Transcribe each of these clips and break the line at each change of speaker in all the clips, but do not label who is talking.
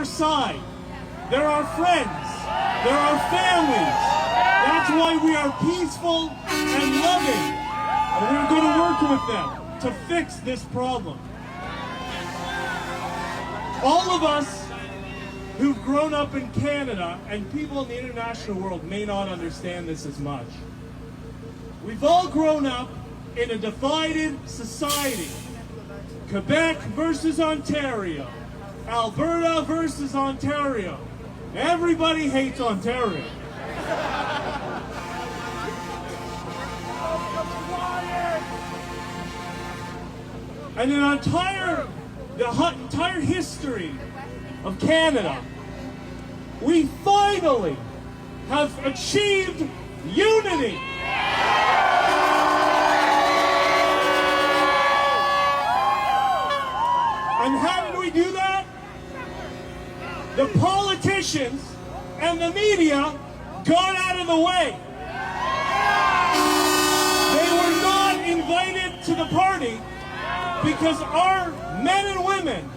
side. They're our friends. They're our families. That's why we are peaceful and loving. And we're going to work with them to fix this problem. All of us who've grown up in Canada and people in the international world may not understand this as much. We've all grown up in a divided society. Quebec versus Ontario. Alberta versus Ontario. Everybody hates Ontario. And the entire history of Canada, we finally have achieved unity. And how did we do that? The politicians and the media got out of the way. They were not invited to the party because our men and women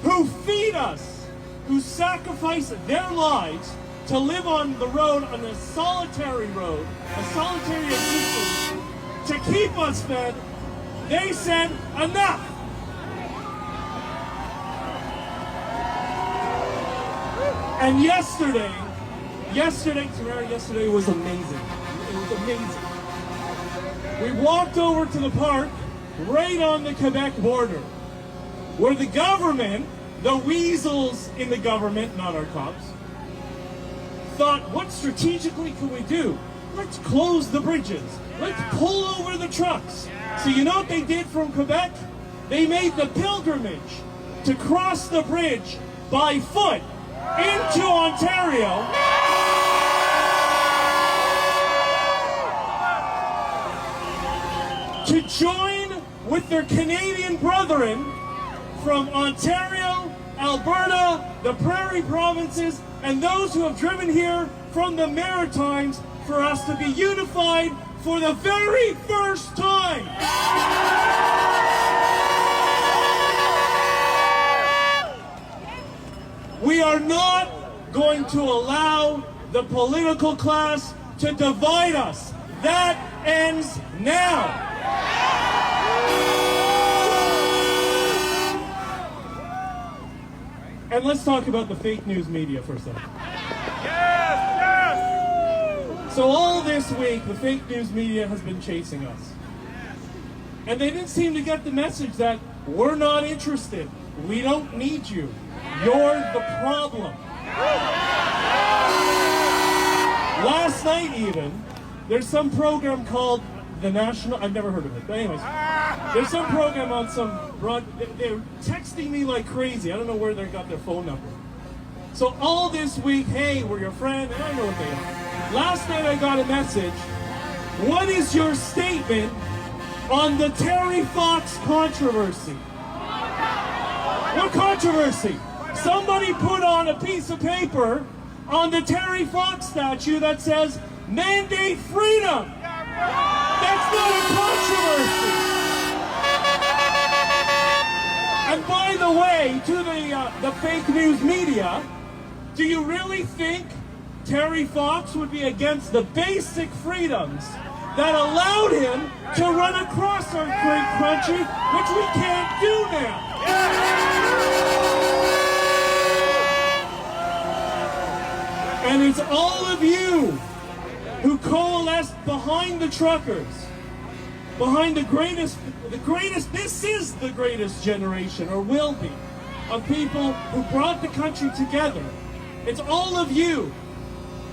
who feed us, who sacrifice their lives to live on the road, on a solitary road, a solitary existence, to keep us fed, they said, enough. And yesterday was amazing. It was amazing. We walked over to the park right on the Quebec border, where the government, the weasels in the government, not our cops, thought, what strategically can we do? Let's close the bridges. Let's pull over the trucks. So you know what they did from Quebec? They made the pilgrimage to cross the bridge by foot into Ontario. To join with their Canadian brethren from Ontario, Alberta, the Prairie provinces, and those who have driven here from the Maritimes for us to be unified for the very first time. We are not going to allow the political class to divide us. That ends now. And let's talk about the fake news media for a second. Yes! So all this week, the fake news media has been chasing us. And they didn't seem to get the message that we're not interested. We don't need you. You're the problem. Last night even, there's some program called The National, I've never heard of it, but anyways, there's some program on some they're texting me like crazy. I don't know where they got their phone number. So all this week, hey, we're your friend, and I know what they are. Last night I got a message. What is your statement on the Terry Fox controversy? What controversy? Somebody put on a piece of paper on the Terry Fox statue that says, mandate freedom. That's not a controversy. And by the way, to the fake news media, do you really think Terry Fox would be against the basic freedoms that allowed him to run across our great country, which we can't do now? And it's all of you who coalesced behind the truckers, behind the greatest, this is the greatest generation, or will be, of people who brought the country together. It's all of you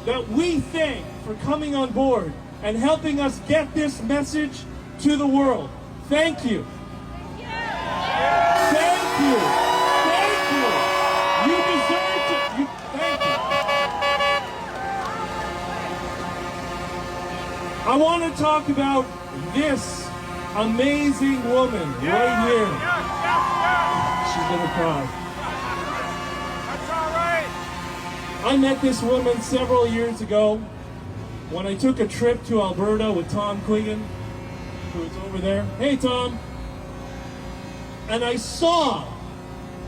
that we thank for coming on board and helping us get this message to the world. Thank you. Thank you. Thank you. You deserve to, thank you. I want to talk about this amazing woman right here. She's gonna cry.
That's all right.
I met this woman several years ago when I took a trip to Alberta with Tom Quigan, who was over there. Hey, Tom. And I saw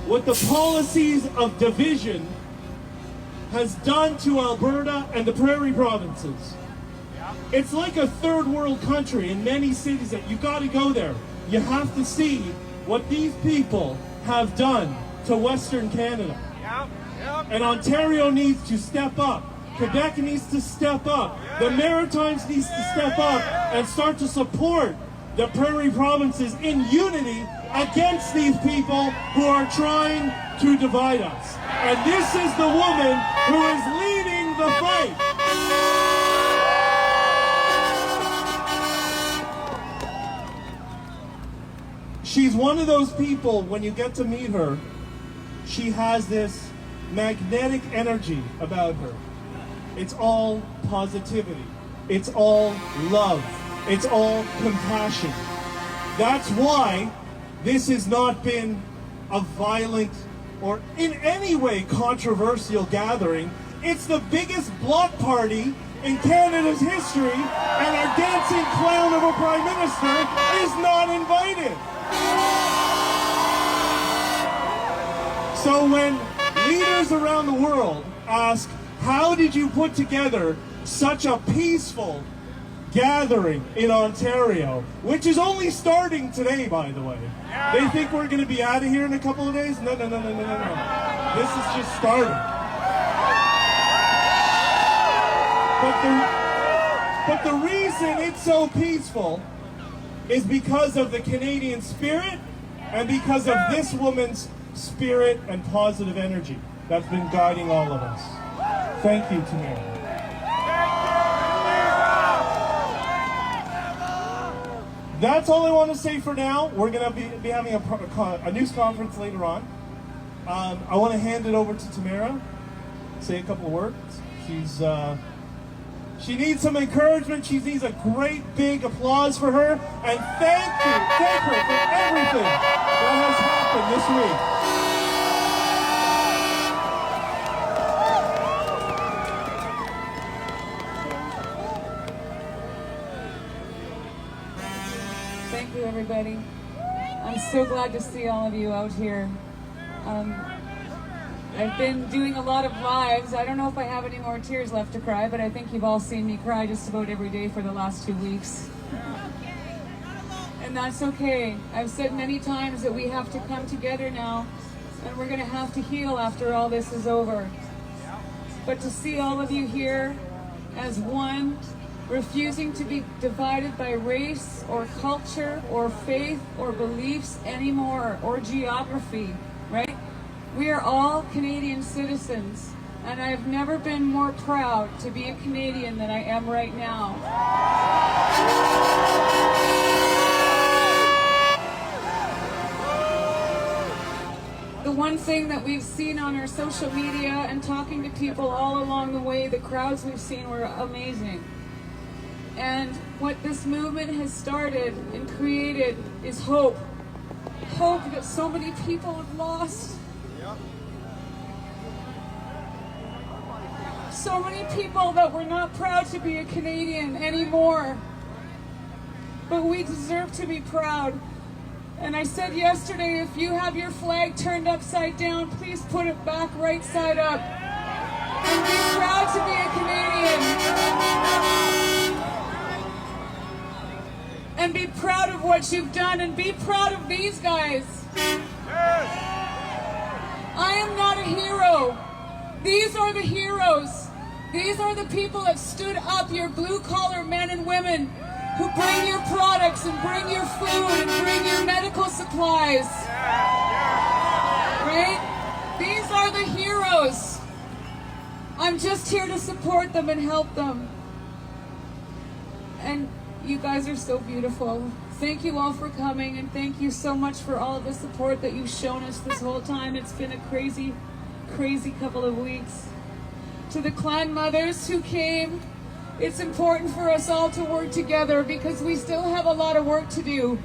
what the policies of division has done to Alberta and the Prairie provinces. It's like a third world country in many cities that you got to go there. You have to see what these people have done to Western Canada. And Ontario needs to step up. Quebec needs to step up. The Maritimes needs to step up and start to support the Prairie provinces in unity against these people who are trying to divide us. And this is the woman who is leading the fight. She's one of those people, when you get to meet her, she has this magnetic energy about her. It's all positivity. It's all love. It's all compassion. That's why this has not been a violent or in any way controversial gathering. It's the biggest block party in Canada's history, and our dancing clown of a prime minister is not invited. So when leaders around the world ask, how did you put together such a peaceful gathering in Ontario, which is only starting today, by the way. They think we're going to be out of here in a couple of days? No. This is just starting. But the reason it's so peaceful is because of the Canadian spirit and because of this woman's spirit and positive energy that's been guiding all of us. Thank you, Tamara. That's all I want to say for now. We're going to be having a news conference later on. I want to hand it over to Tamara, say a couple of words. She needs some encouragement. She needs a great big applause for her. And thank her for everything that has happened this week.
Thank you, everybody. I'm so glad to see all of you out here. I've been doing a lot of lives. I don't know if I have any more tears left to cry, but I think you've all seen me cry just about every day for the last 2 weeks. And that's okay. I've said many times that we have to come together now, and we're going to have to heal after all this is over. But to see all of you here as one, refusing to be divided by race or culture or faith or beliefs anymore, or geography, right? We are all Canadian citizens, and I've never been more proud to be a Canadian than I am right now. The one thing that we've seen on our social media and talking to people all along the way, the crowds we've seen were amazing. And what this movement has started and created is hope. Hope that so many people have lost. So many people that were not proud to be a Canadian anymore. But we deserve to be proud. And I said yesterday, if you have your flag turned upside down, please put it back right side up. And be proud to be a Canadian. And be proud of what you've done, and be proud of these guys. I am not a hero. These are the heroes. These are the people that stood up, your blue-collar men and women who bring your products and bring your food and bring your medical supplies. Right? These are the heroes. I'm just here to support them and help them. And you guys are so beautiful. Thank you all for coming, and thank you so much for all of the support that you've shown us this whole time. It's been a crazy, crazy couple of weeks. To the clan mothers who came, it's important for us all to work together because we still have a lot of work to do,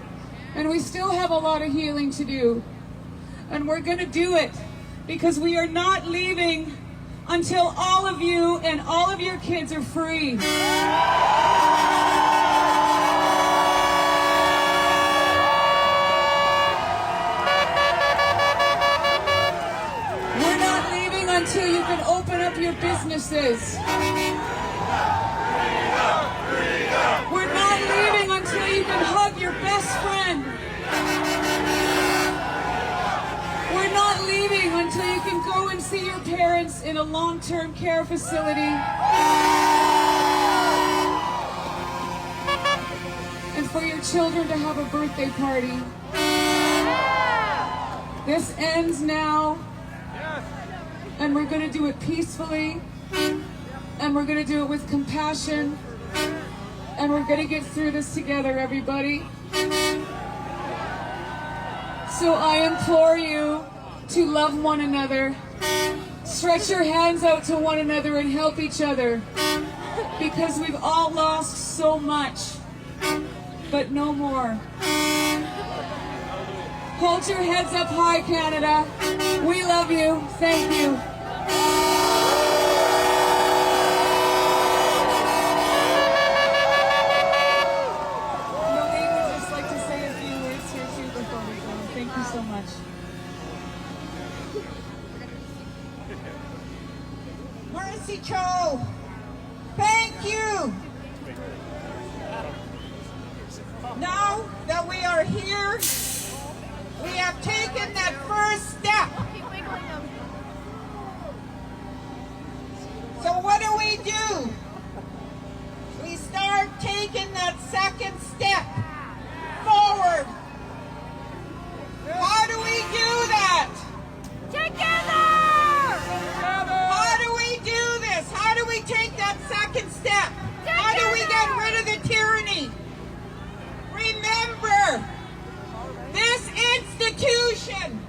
and we still have a lot of healing to do. And we're going to do it because we are not leaving until all of you and all of your kids are free. until you can open up your businesses. We're not leaving until you can hug your best friend. We're not leaving until you can go and see your parents in a long-term care facility. And for your children to have a birthday party. This ends now. And we're going to do it peacefully. And we're going to do it with compassion. And we're going to get through this together, everybody. So I implore you to love one another. Stretch your hands out to one another and help each other. Because we've all lost so much. But no more. Hold your heads up high, Canada. We love you. Thank you. Thank you so much.
Mercy Cho, thank you. Now that we are here, we have taken that first step. So what do? We start taking that second step forward. How do we do that?
Together!
How do we do this? How do we take that second step? How do we get rid of the tyranny? Remember, this institution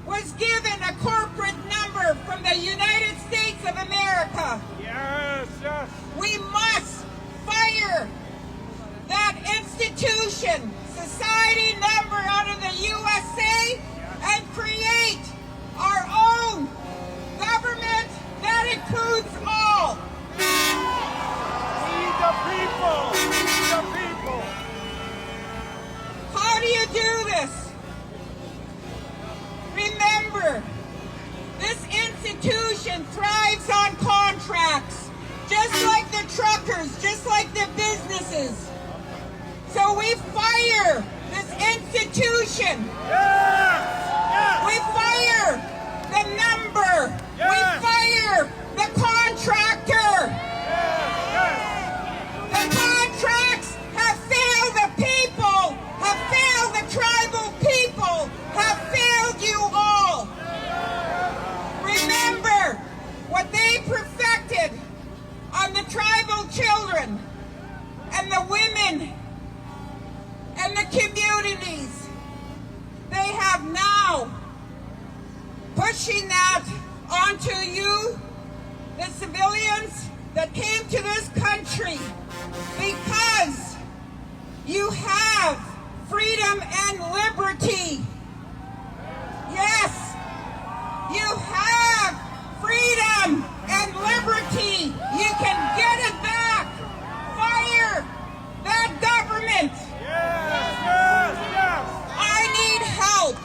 was given a corporate number from the United States of America.
Yes, yes.
We must fire that institution, society number out of the USA, and create our own government that includes all.
We the people. We the people.
How do you do this? Remember, this institution thrives on contracts, just like the truckers, just like the businesses. So we fire this institution.
Yes! Yes!
We fire the number.
Yes!
We fire the contractor.
Yes!
The contracts have failed the people, have failed the tribal people, have failed you all. Remember what they perfected on the tribal children and the women and the communities. They have now pushing that onto you, the civilians that came to this country, because you have freedom and liberty. Yes, you have freedom and liberty. You can get it back. Fire that government.
Yes! Yes! Yes!
I need help.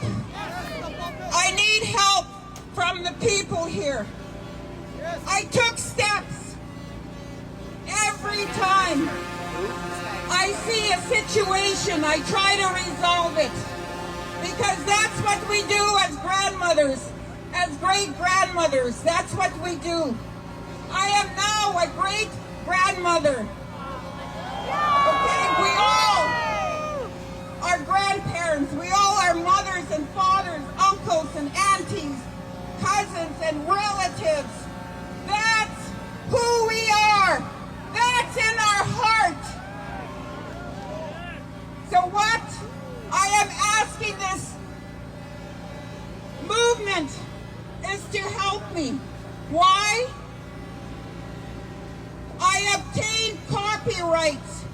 I need help from the people here. I took steps. Every time I see a situation, I try to resolve it. Because that's what we do as grandmothers, as great-grandmothers. That's what we do. I am now a great-grandmother. Okay, we all are grandparents. We all are mothers and fathers, uncles and aunties, cousins and relatives. That's who we are. That's in our heart. So what I am asking this movement is to help me. Why? I obtained copyrights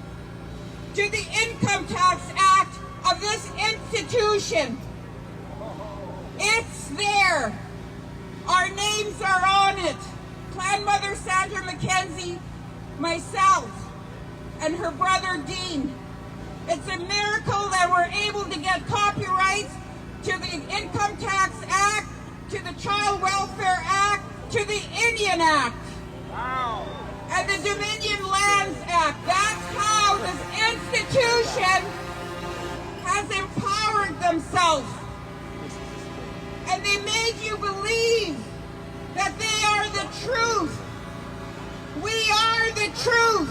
to the Income Tax Act of this institution. It's there. Our names are on it. Clan Mother Sandra McKenzie, myself, and her brother Dean. It's a miracle that we're able to get copyrights to the Income Tax Act to the Child Welfare Act, to the Indian Act, and the Dominion Lands Act. That's how this institution has empowered themselves. And they made you believe that they are the truth. We are the truth.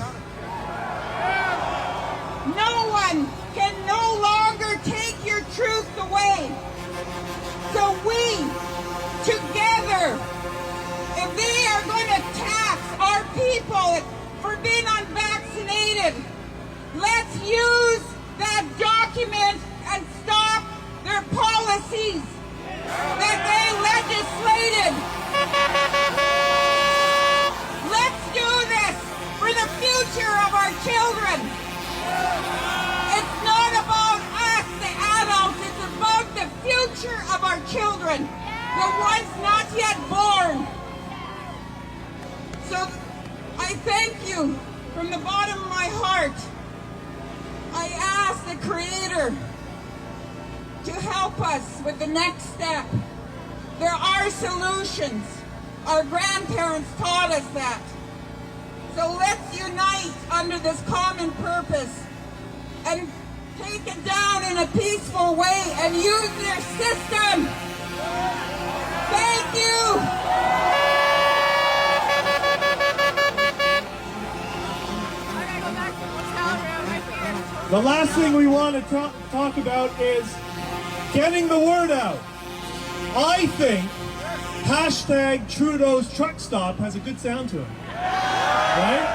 No one can no longer take your truth away. So we, together, if they are going to tax our people for being unvaccinated, let's use that document and stop their policies that they legislated. Let's do this for the future of our children. It's not about us, the adults, it's about the future of our children, the ones not yet born. So I thank you from the bottom of my heart. I ask the Creator to help us with the next step. There are solutions. Our grandparents taught us that. So let's unite under this common purpose and take it down in a peaceful way and use their system. Thank you.
The last thing we want to talk about is getting the word out. I think hashtag Trudeau's truck stop has a good sound to it. Right?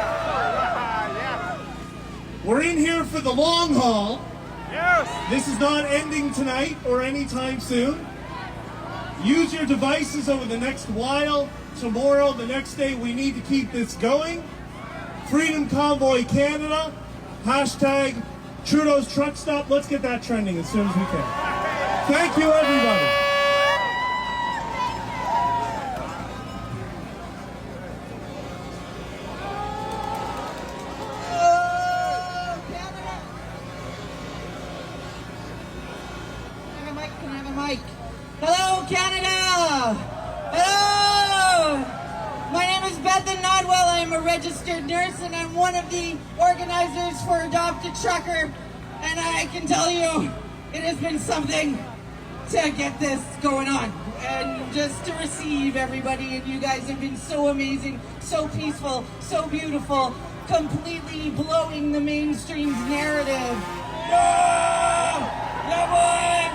We're in here for the long haul.
Yes.
This is not ending tonight or anytime soon. Use your devices over the next while, tomorrow, the next day. We need to keep this going. Freedom Convoy Canada, hashtag Trudeau's truck stop. Let's get that trending as soon as we can. Thank you, everybody.
Can I have a mic? Hello, Canada! Hello! My name is Bethan Nodwell. I'm a registered nurse and I'm one of the organizers for Adopt a Trucker. And I can tell you, it has been something to get this going on. And just to receive everybody, and you guys have been so amazing, so peaceful, so beautiful, completely blowing the mainstream's narrative. No! No boys!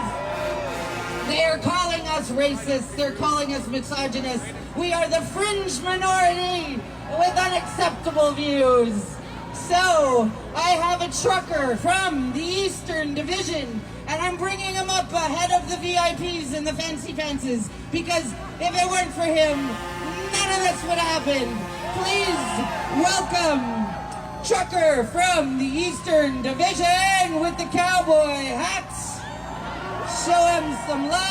They are calling us racist, they're calling us misogynist. We are the fringe minority with unacceptable views. So, I have a trucker from the Eastern Division, and I'm bringing him up ahead of the VIPs and the fancy fences, because if it weren't for him, none of this would happen. Please welcome trucker from the Eastern Division with the cowboy hats. Show him some love!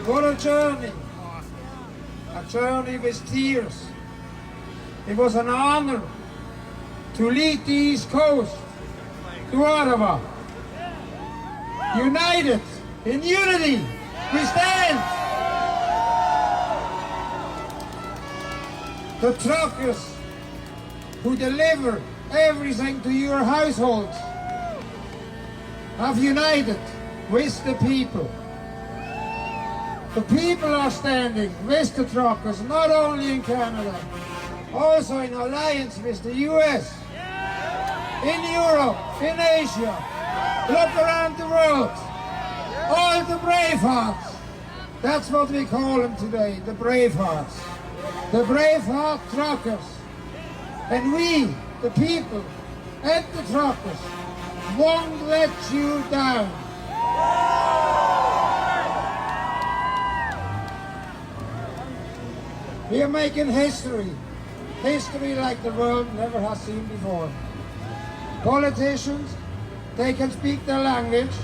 What a journey with tears. It was an honor to lead the East Coast to Ottawa. United, in unity, we stand. The truckers who deliver everything to your households have united with the people. The people are standing with the truckers, not only in Canada, also in alliance with the US, in Europe, in Asia. Look around the world. All the bravehearts. That's what we call them today, the bravehearts. The braveheart truckers. And we, the people, and the truckers, won't let you down. We are making history. History like the world never has seen before. Politicians, they can speak their language,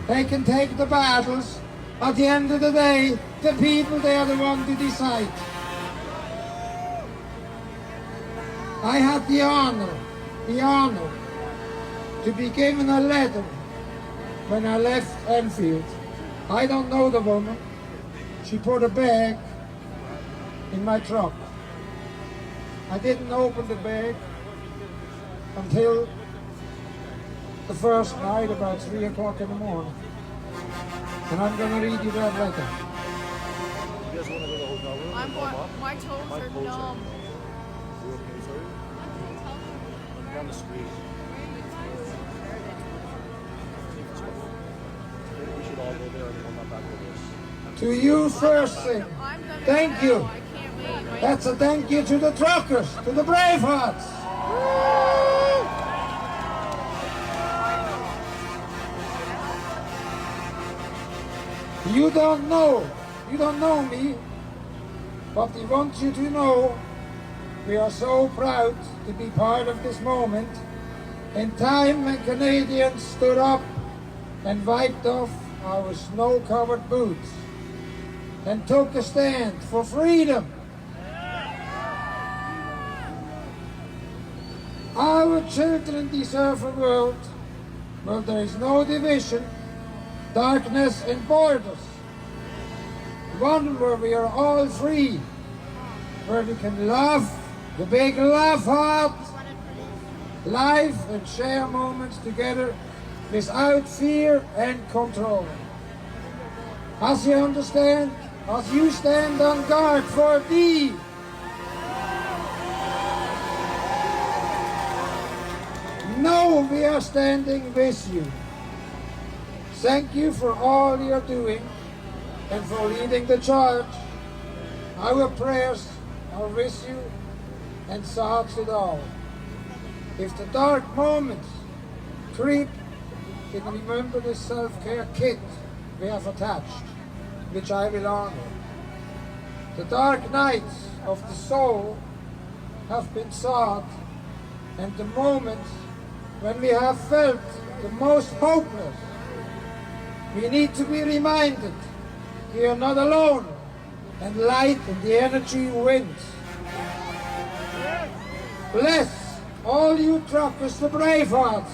they can take the battles. At the end of the day, the people, they are the ones to decide. I had the honor the honor to be given a letter when I left Enfield. I don't know the woman. She put a bag in my truck. I didn't open the bag until the first night about 3 o'clock in the morning. And I'm going to read you that letter.
You guys want to go to the hotel room?
My toes are numb.
You okay, sorry? I'm down the street. Maybe we should all go there and come back with this.
To you first thing,
I'm gonna
thank
go.
you.
I can't wait.
That's a thank you to the truckers, to the Bravehearts. You don't know me, but we want you to know we are so proud to be part of this moment in time when Canadians stood up and wiped off our snow-covered boots and took a stand for freedom. Our children deserve a world where there is no division, darkness and borders. One where we are all free, where we can laugh, the big laugh heart, life and share moments together without fear and control. As you understand, as you stand on guard for thee, know we are standing with you. Thank you for all you're doing and for leading the charge. Our prayers are with you and thoughts it all. If the dark moments creep, you can remember the self-care kit we have attached, which I will honor. The dark nights of the soul have been sought, and the moments when we have felt the most hopeless, we need to be reminded we are not alone, and light and the energy wins. Bless all you truckers, the Bravehearts,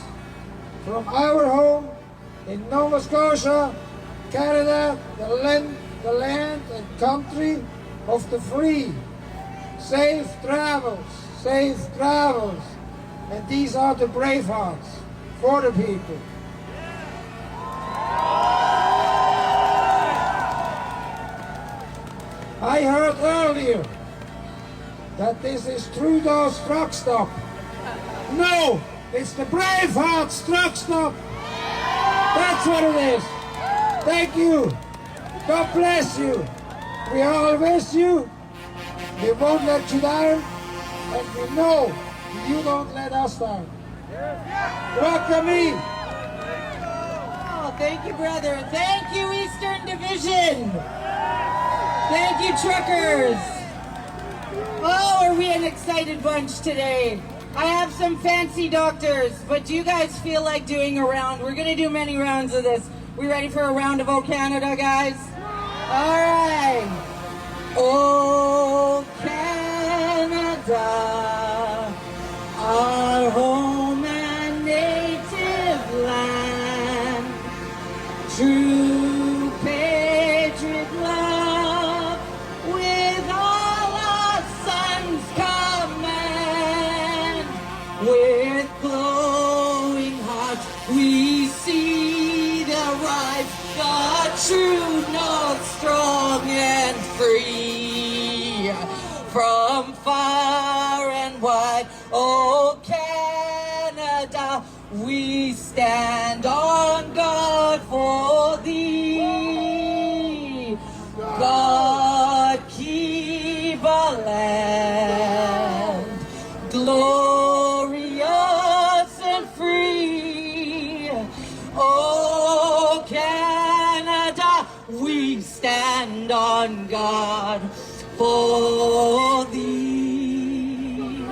from our home in Nova Scotia, Canada, the land and country of the free. Safe travels, safe travels. And these are the Bravehearts for the people. I heard earlier that this is Trudeau's truck stop. No, it's the Bravehearts truck stop. That's what it is. Thank you. God bless you. We are all with you. We won't let you down. And we know you don't let us down. Welcome me.
Oh, thank you, brother. Thank you, Eastern Division. Thank you, truckers. Oh, are we an excited bunch today? I have some fancy doctors, but do you guys feel like doing a round? We're going to do many rounds of this. We ready for a round of O Canada, guys? All right. Oh, Canada, our home and native land, true patriot love, with all our sons command, with glowing hearts we see the rise, the true north, strong and free, from far and wide. Oh, Canada, we stand on guard for thee. God keep our land glorious and free. Oh, Canada, we stand on guard for thee.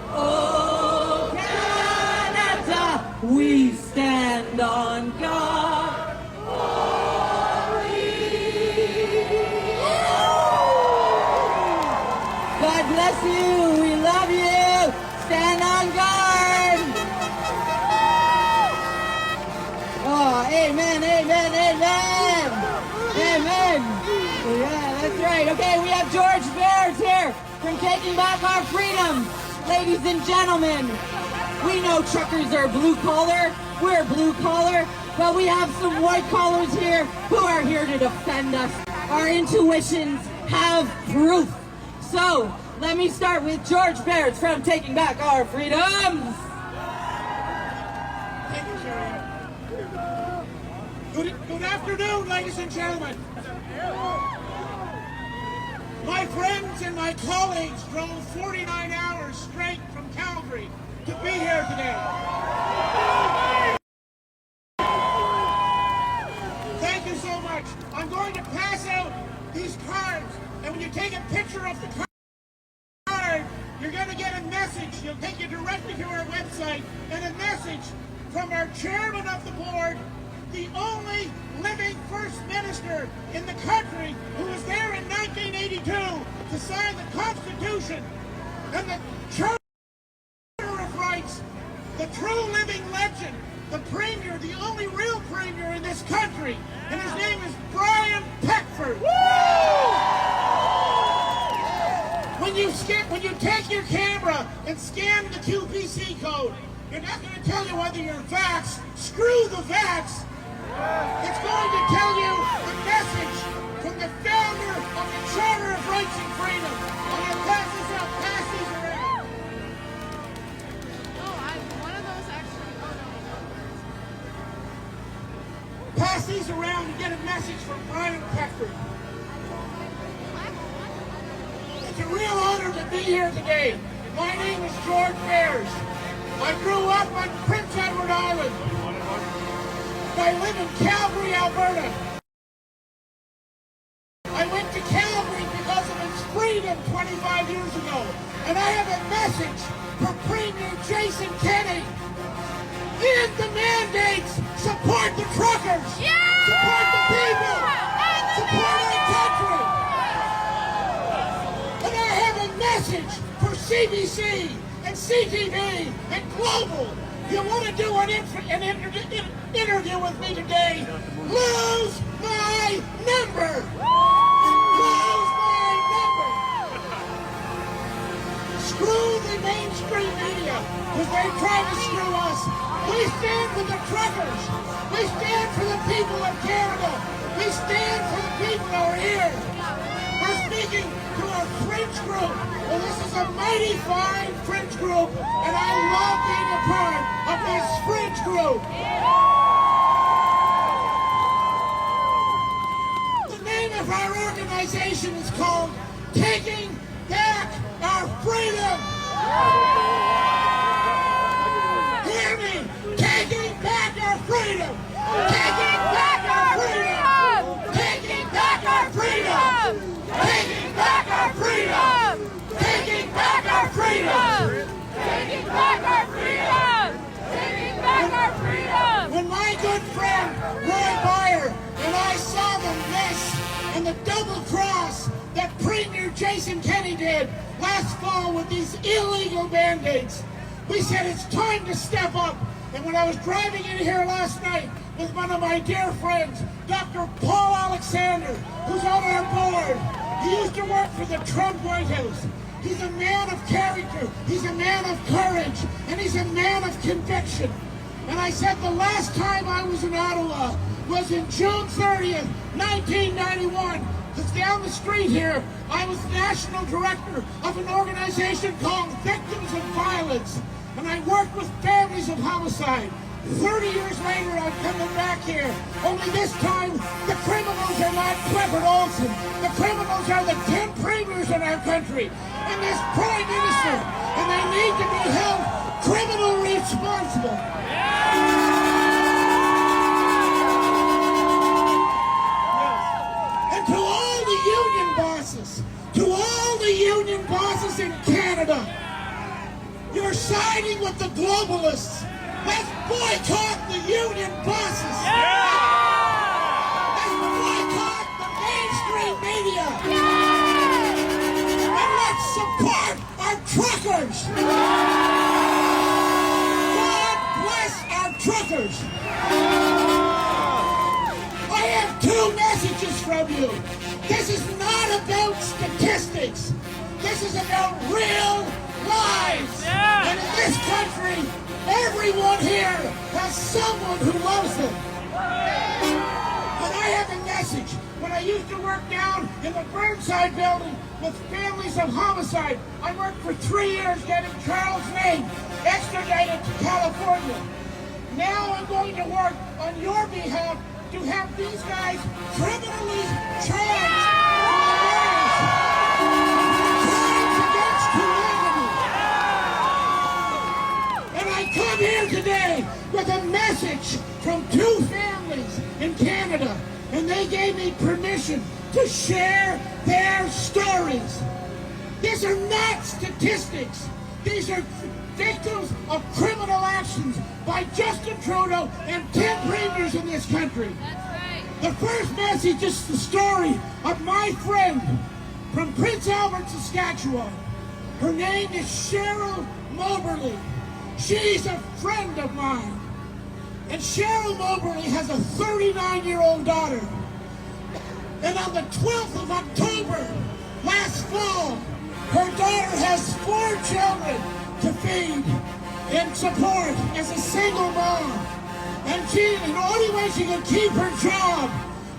Oh, Canada, we stand on guard for thee. God bless you. We love you. Stand on guard. Amen, amen, amen. Amen. Yeah, that's right. Okay, we have George Bears here from Taking Back Our Freedom. Ladies and gentlemen, we know truckers are blue collar. We're blue collar, but we have some white collars here who are here to defend us. Our intuitions have proof. So, let me start with George Bears from Taking Back Our Freedoms.
Thank you, Sherry. Good afternoon, ladies and gentlemen. My friends and my colleagues drove 49 hours straight from Calgary to be here today. Thank you so much. I'm going to pass out these cards, and when you take a picture of the card, you're going to get a message. It'll take you directly to our website, and a message from our chairman of the board, the only living first minister in the country who was there in 1982 to sign the Constitution and the Charter of Rights, the true living legend, the premier, the only real premier in this country, and his name is Brian Peckford. When you take your camera and scan the QPC code, you're not going to tell you whether you're vaxxed. Screw the vax. It's going to tell you the message from the founder of the Charter of Rights and Freedom. I'm going to pass this out. Pass these around.
One of those actually.
Pass these around and get a message from Brian Peckford. It's a real honor to be here today. My name is George Bears. I grew up on Prince Edward Island. I live in Calgary, Alberta. I went to Calgary because of its freedom 25 years ago. And I have a message for Premier Jason Kenney. End the mandates. Support the truckers. Support the people. Support our country. And I have a message for CBC and CTV and Global. You want to do an interview with me today? Lose my number! Lose my number! Screw the mainstream media, because they try to screw us. We stand for the truckers. We stand for the people of Canada. We stand for the people who are here. We're speaking to our fringe group. Well, this is a mighty fine fringe group, and I love being a part of this fringe group. The name of our organization is called Taking Back Our Freedom. Hear me! Taking back our freedom! Taking back our freedom! Taking back our freedom! Taking back our freedom! Taking back our freedom!
Taking back our freedom! Taking back our freedom!
When my good friend Roy Byer and I saw the mess and the double cross that Premier Jason Kenney did last fall with these illegal mandates, we said it's time to step up. And when I was driving in here last night with one of my dear friends, Dr. Paul Alexander, who's on our board, he used to work for the Trump White House. He's a man of character, he's a man of courage, and he's a man of conviction. And I said the last time I was in Ottawa was in June 30th, 1991. Because down the street here, I was national director of an organization called Victims of Violence. And I worked with families of homicide. 30 years later, I'm coming back here. Only this time, the criminals are not Clifford Olson. The criminals are the 10 premiers in our country and this prime minister. And they need to be held criminally responsible. And to all the union bosses in Canada, you're siding with the globalists. Let's boycott the union bosses. Let's boycott the mainstream media. And let's support our truckers. God bless our truckers. have two messages from you. This is not about statistics. This is about real lives. And in this country, everyone here has someone who loves them. And I have a message. When I used to work down in the Burnside building with families of homicide, I worked for 3 years getting Charles' name extradited to California. Now I'm going to work on your behalf to have these guys criminally charged for crimes against humanity. And I come here today with a message from two families in Canada, and they gave me permission to share their stories. These are not statistics. These are victims of criminal actions by Justin Trudeau and 10 premiers in this country.
That's right.
The first message is the story of my friend from Prince Albert, Saskatchewan. Her name is Cheryl Moberly. She's a friend of mine. And Cheryl Moberly has a 39-year-old daughter. And on the 12th of October, last fall, her daughter has 4 children to feed and support as a single mom. And the only way she could keep her job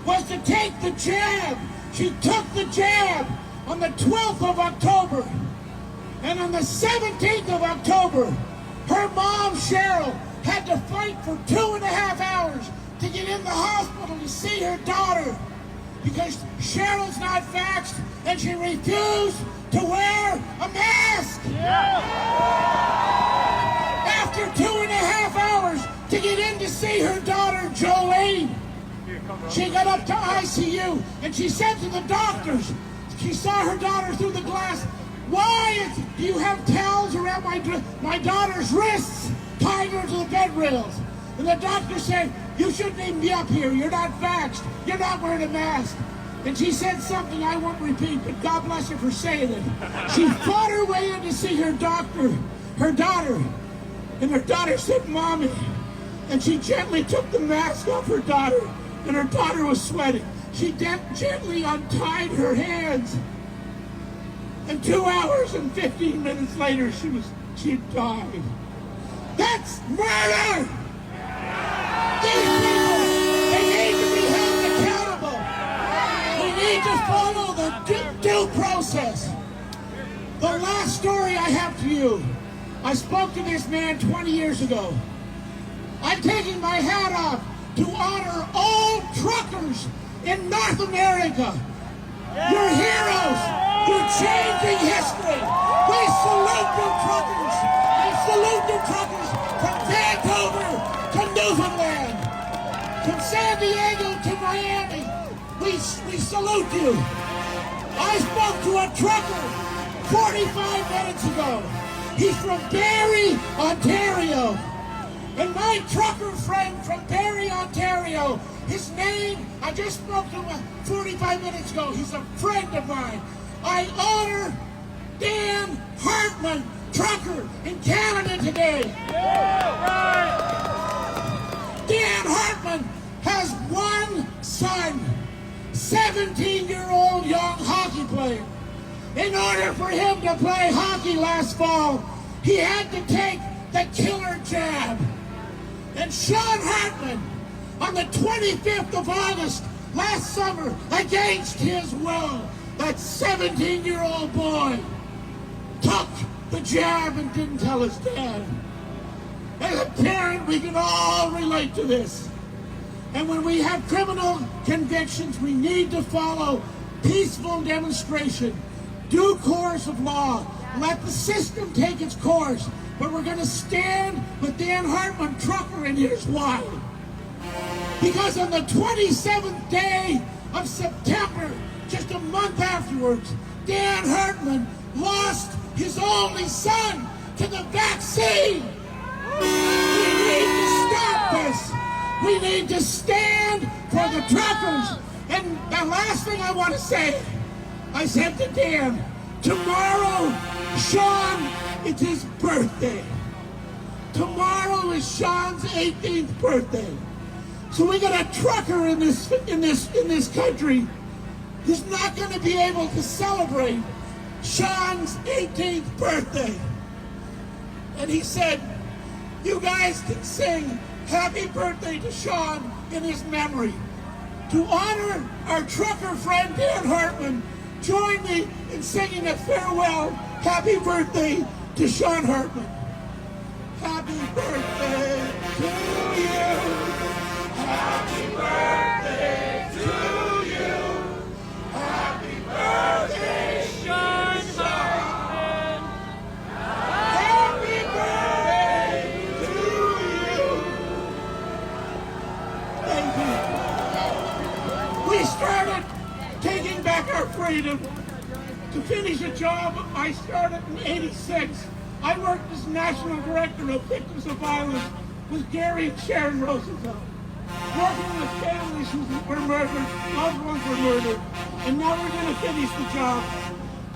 was to take the jab. She took the jab on the 12th of October. And on the 17th of October, her mom, Cheryl, had to fight for 2.5 hours to get in the hospital to see her daughter because Cheryl's not vaxxed and she refused to wear a mask. After 2.5 hours to get in to see her daughter, Jolene, she got up to ICU and she said to the doctors, she saw her daughter through the glass, do you have towels around my daughter's wrists, tying her to the bed rails? And the doctor said, you shouldn't even be up here. You're not vaxxed. You're not wearing a mask. And she said something I won't repeat, but God bless her for saying it. She fought her way in to see her daughter. And her daughter said, Mommy. And she gently took the mask off her daughter. And her daughter was sweating. She gently untied her hands. And 2 hours and 15 minutes later, she died. That's murder! These people, they need to be held accountable. We need to follow the due process. The last story I have to you, I spoke to this man 20 years ago. I'm taking my hat off to honor all truckers in North America. You're heroes. You're changing history. We salute you truckers. We salute you truckers from Vancouver to Newfoundland, from San Diego to Miami. We salute you. I spoke to a trucker 45 minutes ago. He's from Barrie, Ontario. And my trucker friend from Barrie, Ontario, his name, I just spoke to him 45 minutes ago. He's a friend of mine. I honor Dan Hartman, trucker in Canada today. Dan Hartman has one son, 17-year-old young hockey player. In order for him to play hockey last fall, he had to take the killer jab. And Sean Hartman, on the 25th of August last summer, against his will, that 17-year-old boy took the jab and didn't tell his dad. As a parent, we can all relate to this. And when we have criminal convictions, we need to follow peaceful demonstration, due course of law. Let the system take its course. But we're going to stand with Dan Hartman, trucker, and here's why. Because on the 27th day of September, just a month afterwards, Dan Hartman lost his only son to the vaccine. We need to stop this. We need to stand for the truckers. And the last thing I want to say, I said to Dan, tomorrow, Sean, it's his birthday. Tomorrow is Sean's 18th birthday. So we got a trucker in this country who's not going to be able to celebrate Sean's 18th birthday. And he said, you guys can sing happy birthday to Sean in his memory. To honor our trucker friend Dan Hartman, join me in singing a farewell happy birthday to Sean Hartman. Happy birthday to you. Happy birthday to you. Happy birthday, Sean Hartman. Happy birthday to you. Thank you. We started taking back our freedom. To finish a job I started in '86, I worked as National Director of Victims of Violence with Gary and Sharon Roosevelt, working with families who were murdered, loved ones were murdered, and now we're going to finish the job.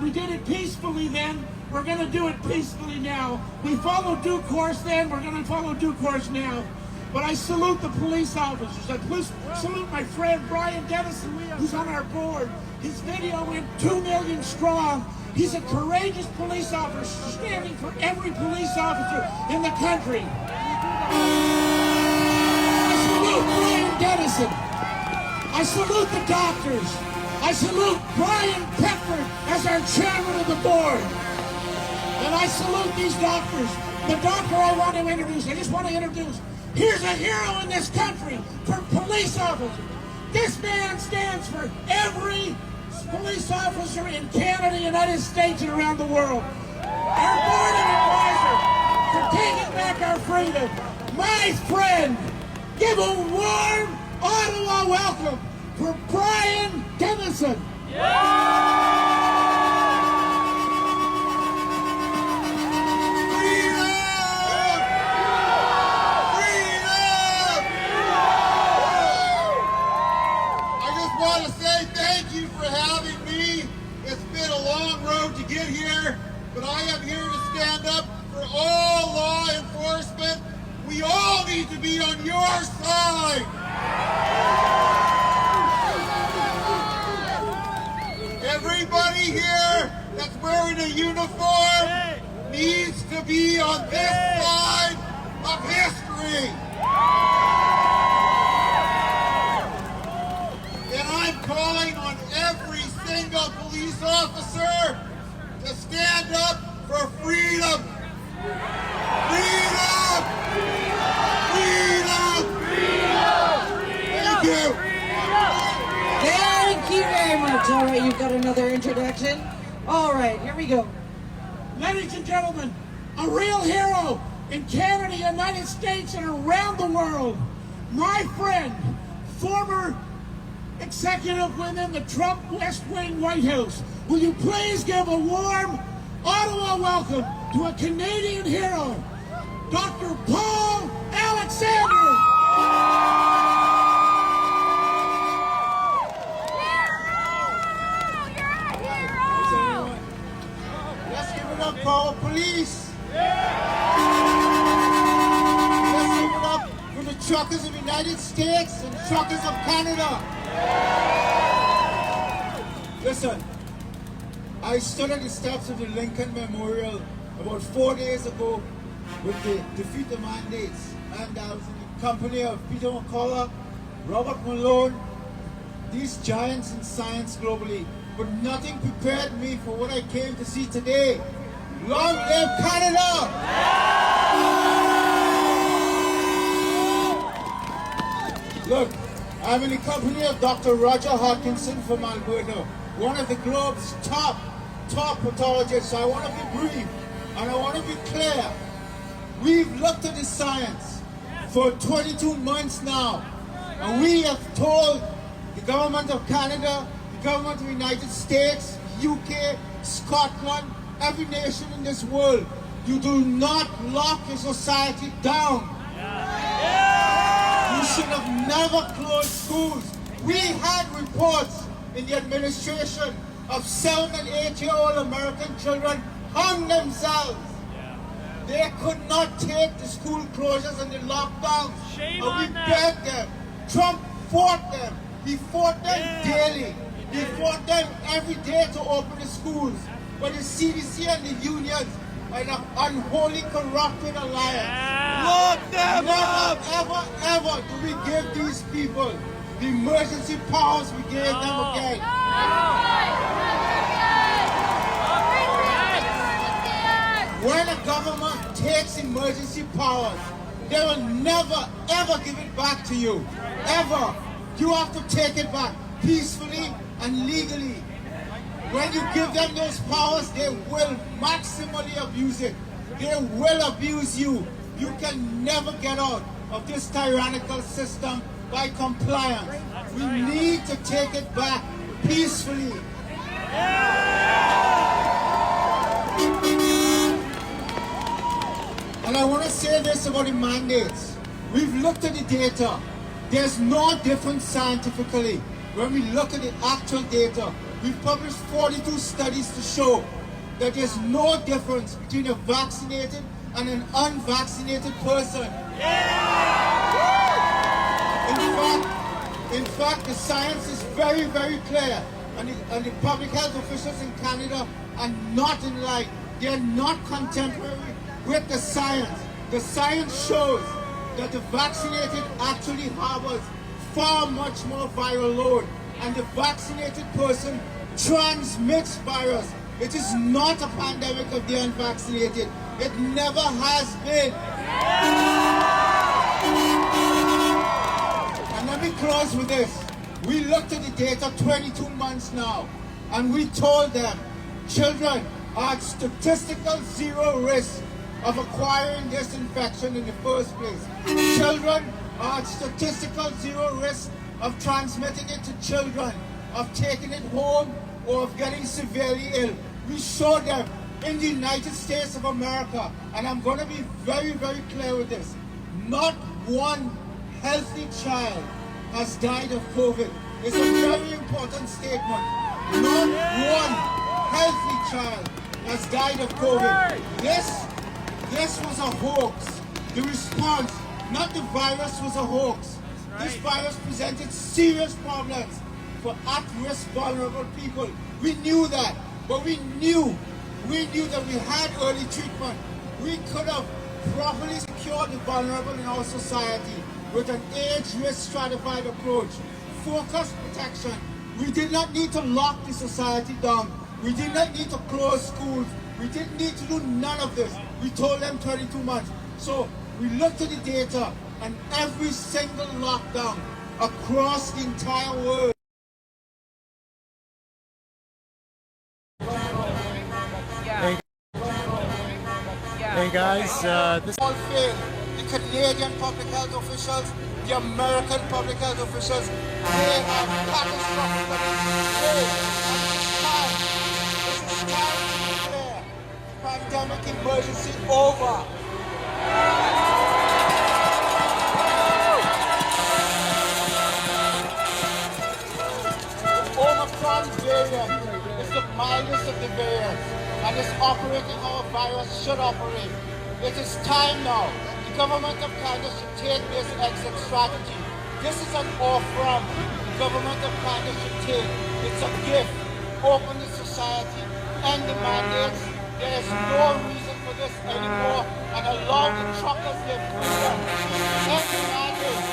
We did it peacefully then, we're going to do it peacefully now. We followed due course then, we're going to follow due course now. But I salute the police officers. I salute my friend Brian Dennison, who's on our board. His video went 2 million strong. He's a courageous police officer, standing for every police officer in the country. I salute Brian Dennison. I salute the doctors. I salute Brian Peckford as our chairman of the board. And I salute these doctors. The doctor I want to introduce, I just want to introduce. Here's a hero in this country for police officers. This man stands for every police officer in Canada, United States, and around the world. Our board of advisors for taking back our freedom. My friend, give a warm Ottawa welcome for Brian Dennison.
Get here, but I am here to stand up for all law enforcement. We all need to be on your side. Everybody here that's wearing a uniform needs to be on this side of history. And I'm calling on every single police officer to stand up for freedom! Freedom! Freedom! Thank you!
Thank you very much. All right, you've got another introduction. All right, here we go.
Ladies and gentlemen, a real hero in Canada, United States, and around the world. My friend, former executive within the Trump West Wing White House. Will you please give a warm Ottawa welcome to a Canadian hero, Dr. Paul Alexander.
Let's give it up for our police. Let's give it up for the truckers of the United States and truckers of Canada. Listen, I stood at the steps of the Lincoln Memorial about 4 days ago with the Defeat the Mandates, and I was in the company of Peter McCullough, Robert Malone, these giants in science globally, but nothing prepared me for what I came to see today. Long live Canada! Look, I'm in the company of Dr. Roger Hodkinson from Alberta, one of the globe's top pathologists. So I want to be brief and I want to be clear. We've looked at the science for 22 months now, and we have told the government of Canada, the government of the United States, UK, Scotland, every nation in this world, you do not lock your society down. You should have never closed schools. We had reports in the administration of 7 and 8-year-old American children hung themselves. They could not take the school closures and the lockdowns. And we begged them Trump fought them. He fought them daily. He fought them every day to open the schools. But the CDC and the unions are an unholy, corrupted alliance.
Lock them up!
Never, ever do we give these people the emergency powers we gave them again. When a government takes emergency powers, they will never, ever give it back to you. Ever. You have to take it back peacefully and legally. When you give them those powers, they will maximally abuse it. They will abuse you. You can never get out of this tyrannical system by compliance. We need to take it back peacefully. And I want to say this about the mandates. We've looked at the data. There's no difference scientifically. When we look at the actual data, we've published 42 studies to show that there's no difference between a vaccinated and an unvaccinated person. In fact, the science is very, very clear. And the public health officials in Canada are not in line. They are not contemporary with the science. The science shows that the vaccinated actually harbors far much more viral load, and the vaccinated person transmits virus. It is not a pandemic of the unvaccinated. It never has been. And let me close with this. We looked at the data 22 months now, and we told them children are at statistical zero risk of acquiring this infection in the first place. Children are at statistical zero risk of transmitting it to children, of taking it home, or of getting severely ill. We showed them in the United States of America, and I'm going to be very, very clear with this, not one healthy child has died of COVID. It's a very important statement. Not one healthy child has died of COVID. This was a hoax. The response, not the virus, was a hoax. This virus presented serious problems for at-risk vulnerable people. We knew that, but we knew that we had early treatment. We could have properly secured the vulnerable in our society with an age-risk stratified approach, focused protection. We did not need to lock the society down. We did not need to close schools. We didn't need to do none of this. We told them 22 months. So we looked at the data, and every single lockdown across the entire world.
Hey guys, this
all failed. The Canadian public health officials, the American public health officials, they have catastrophically failed. And it's time to declare pandemic emergency over. The Omicron variant is the mildest of the variants, and is operating how a virus should operate. It is time now. The government of Canada should take this exit strategy. This is an off-ramp the government of Canada should take. It's a gift. Open the society, end the mandates. There is no reason for this anymore, and allow the truckers their freedom. End the mandates.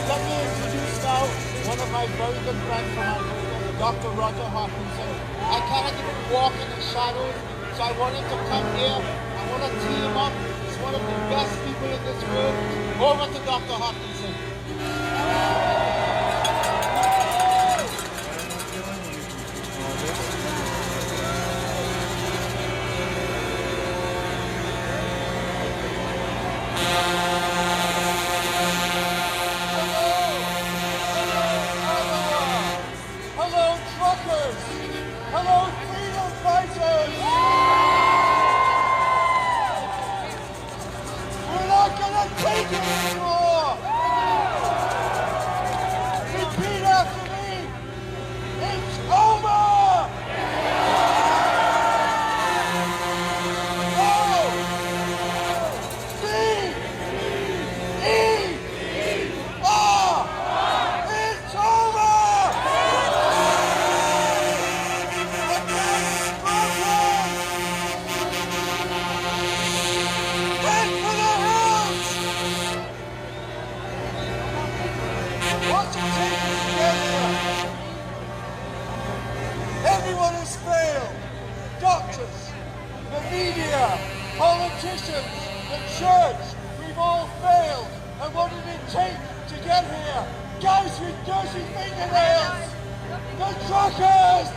Let me introduce now one of my very good friends from Alberta, Dr. Roger Hopkinson. I cannot even walk in the shadows, so I wanted to come here. I want to team up. He's one of the best people in this world. Over to Dr. Hopkinson. Hello, truckers! Hello, freedom fighters! We're not gonna take it anymore! politicians, the church, we've all failed. And what did it take to get here? Guys with dirty fingernails! The truckers!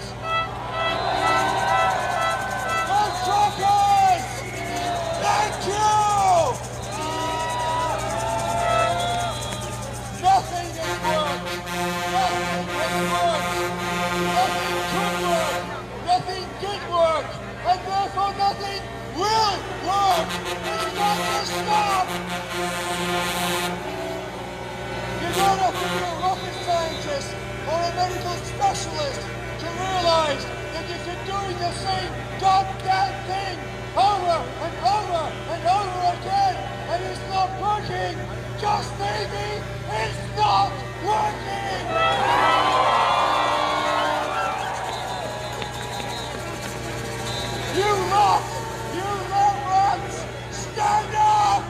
The truckers! Thank you! Nothing has worked. Nothing has worked. Nothing could work. Nothing did work. And therefore nothing will work. It's got to stop. You don't have to be a rocket scientist or a medical specialist to realize that if you're doing the same goddamn thing over and over and over again and it's not working, just maybe it's not working! You lot rats, stand up!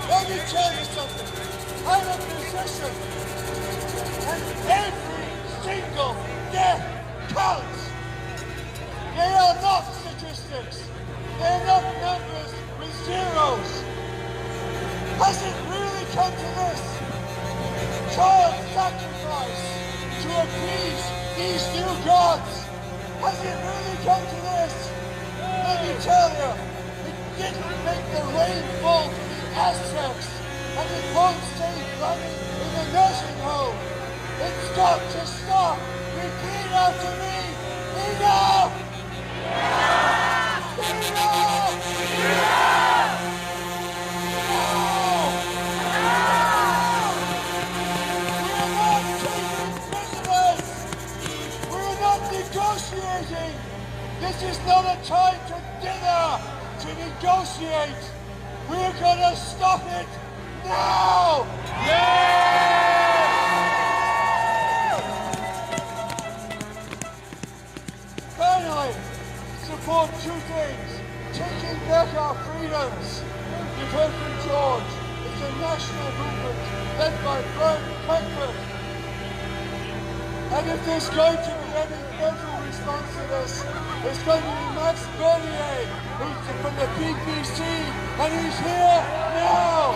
Let me tell you something. I'm a physician, and every single death counts. They are not statistics. They're not numbers with zeros. Has it really come to this? Child sacrifice to appease these new gods. Has it really come to this? Let me tell you, it didn't make the rain fall to the Aztecs, and it won't stay running in the nursing home. It's got to stop. Repeat after me. Enough! Enough! Negotiating! This is not a time to dinner, to negotiate! We're gonna stop it now! Finally, support two things. Taking back our freedoms. You've heard from George. It's a national movement led by Bert Beckford. And if there's going to be any federal response to this, it's going to be Max Bernier, who's from the BBC, and he's here now!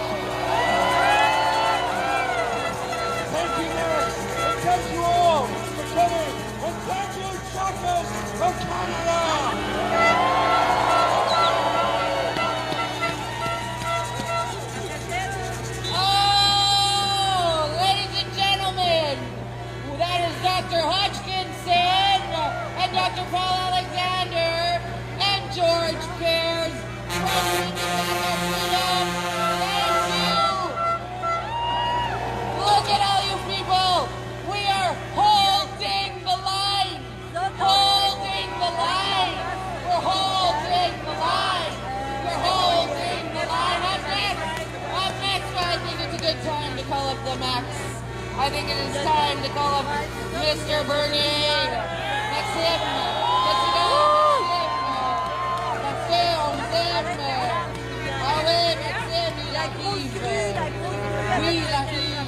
Thank you, Max, and thank you all for coming, and thank you, truckers of Canada!
Dr. Hodgkinson and Dr. Paul Alexander and George Pears from Freedom. Thank you. Look at all you people. We are holding the line. Holding the line. We're holding the line. We're holding the line. Up next, I think it's a good time to call up the Max. I think it is time to call up Mr. Bernier. That's him. Let's go. That's him. Allez, that's him. Il arrive. Oui, il arrive.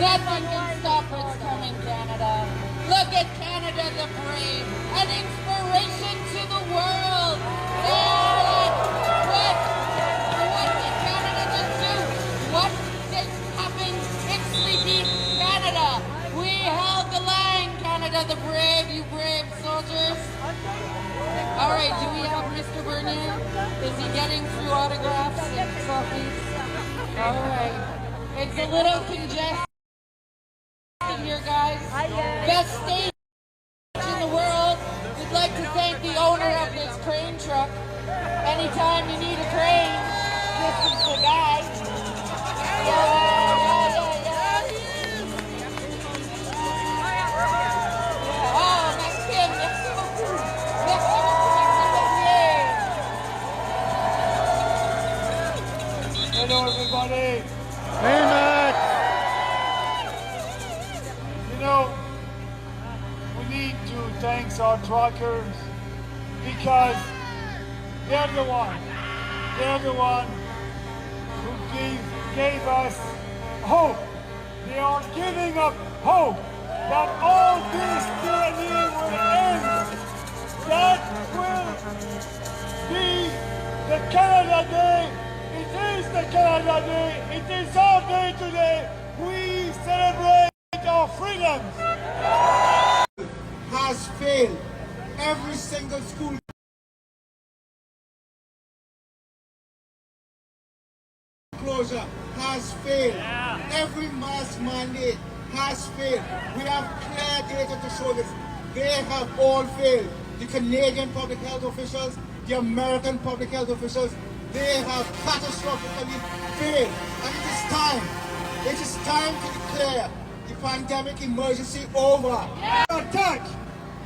Nothing can stop what's coming, Canada. Look at Canada the brave. An inspiration to the world. And what did Canada just do? What just happened? It's sleepy Canada. We held the line, Canada the brave, you brave soldiers. All right, do we have Mr. Bernier? Is he getting through autographs and selfies? All right. It's a little congested here, guys. Best stage in the world. We'd like to thank the owner of this crane truck. Anytime you need a crane, this is the guy.
Hello, everybody.
Hey, Max.
You know, we need to thank our truckers because they're the one who gave us hope. They are giving up hope that all this tyranny will end. every single school closure has failed. Every mask mandate has failed. We have clear data to show this. They have all failed. The Canadian public health officials, the American public health officials, they have catastrophically failed. And it is time to declare the pandemic emergency over.
Attack!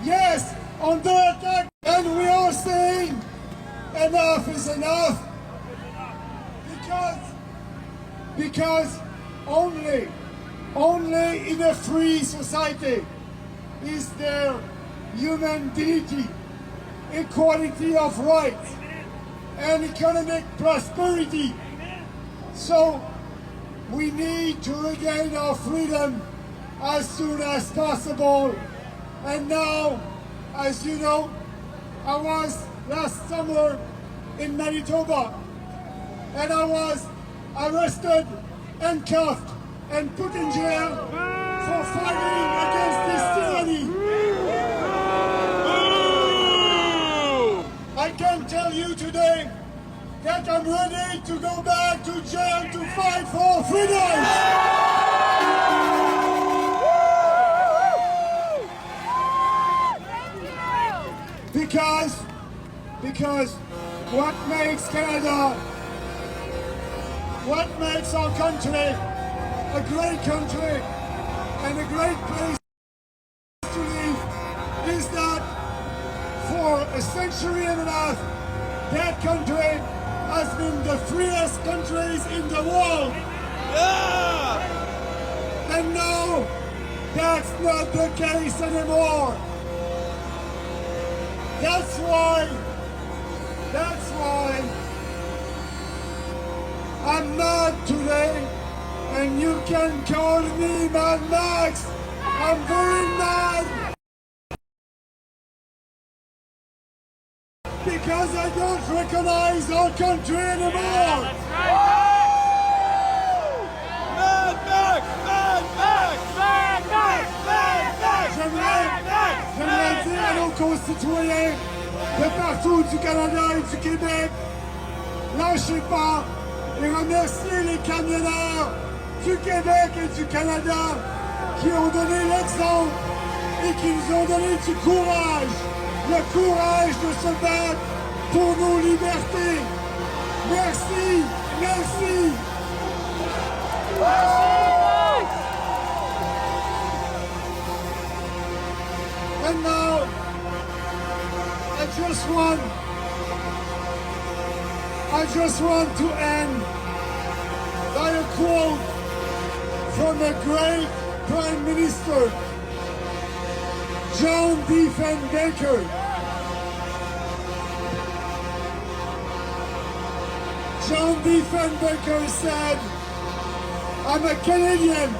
Yes, under attack! And we are saying enough is enough. Because only in a free society is there human dignity, equality of rights, and economic prosperity. So we need to regain our freedom as soon as possible. And now, as you know, I was last summer in Manitoba, and I was arrested and cuffed and put in jail for fighting against this tyranny. I can tell you today that I'm ready to go back to jail to fight for freedom. Because what makes Canada, what makes our country a great country and a great place to live is that for a century and a half, that country has been the freest countries in the world. And now, that's not the case anymore. That's why I'm mad today, and you can call me Mad Max. I'm very mad because I don't recognize our country anymore. J'aimerais dire à nos concitoyens de partout du Canada et du Québec, lâchez pas et remerciez les camionneurs du Québec et du Canada qui ont donné l'exemple et qui nous ont donné du courage, le courage de se battre pour nos libertés. Merci, merci. And now, I just want to end by a quote from a great Prime Minister, John Diefenbaker. John Diefenbaker said, "I'm a Canadian,